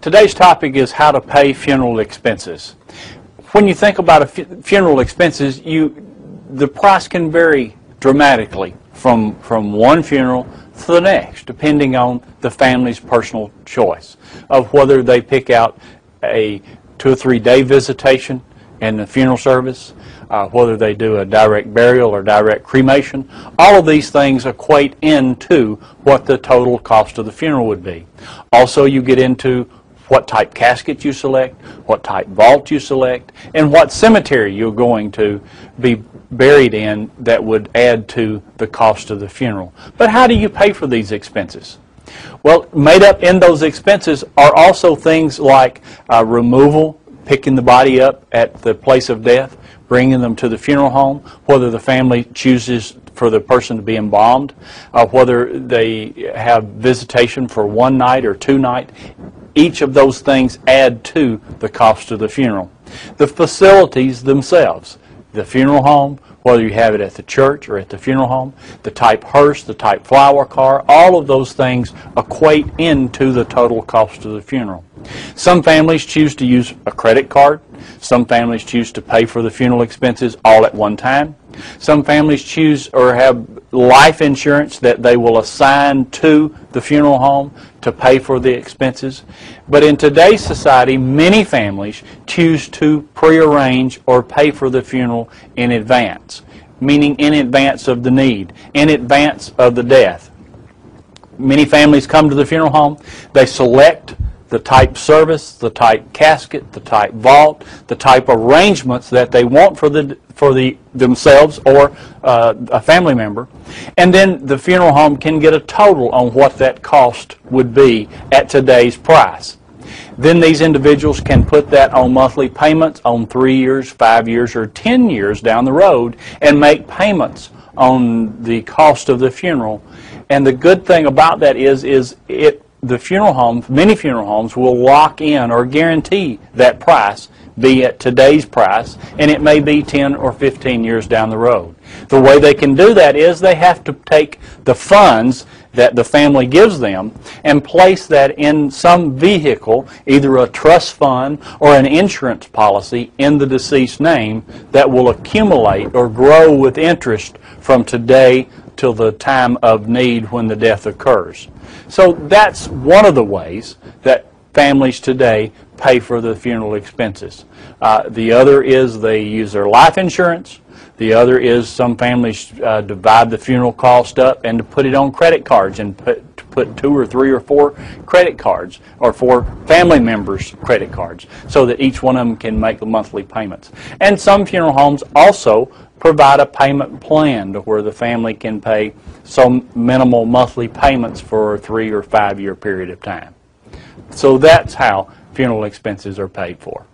Today's topic is how to pay funeral expenses. When you think about funeral expenses, the price can vary dramatically from one funeral to the next, depending on the family's personal choice of whether they pick out a 2 or 3 day visitation in the funeral service, whether they do a direct burial or direct cremation. All of these things equate into what the total cost of the funeral would be. Also, you get into what type casket you select, what type vault you select, and what cemetery you're going to be buried in that would add to the cost of the funeral. But how do you pay for these expenses? Well, made up in those expenses are also things like removal, picking the body up at the place of death, bringing them to the funeral home, whether the family chooses for the person to be embalmed, whether they have visitation for 1 night or 2 nights. Each of those things add to the cost of the funeral. The facilities themselves, the funeral home, whether you have it at the church or at the funeral home, the type hearse, the type flower car, all of those things equate into the total cost of the funeral. Some families choose to use a credit card. Some families choose to pay for the funeral expenses all at one time. Some families choose or have life insurance that they will assign to the funeral home to pay for the expenses. But in today's society, many families choose to prearrange or pay for the funeral in advance, meaning in advance of the need, in advance of the death. Many families come to the funeral home, they select the type service, the type casket, the type vault, the type arrangements that they want for themselves or a family member, and then the funeral home can get a total on what that cost would be at today's price. Then these individuals can put that on monthly payments on 3 years, 5 years, or 10 years down the road and make payments on the cost of the funeral. And the good thing about that is the funeral homes, many funeral homes will lock in or guarantee that price be at today's price, and it may be 10 or 15 years down the road. The way they can do that is they have to take the funds that the family gives them and place that in some vehicle, either a trust fund or an insurance policy in the deceased name that will accumulate or grow with interest from today till the time of need when the death occurs. So that's one of the ways that families today pay for the funeral expenses. The other is they use their life insurance. The other is some families divide the funeral cost up and to put it on credit cards and put 2 or 3 or 4 credit cards or 4 family members' credit cards so that each one of them can make the monthly payments. And some funeral homes also provide a payment plan to where the family can pay some minimal monthly payments for a 3 or 5 year period of time. So that's how funeral expenses are paid for.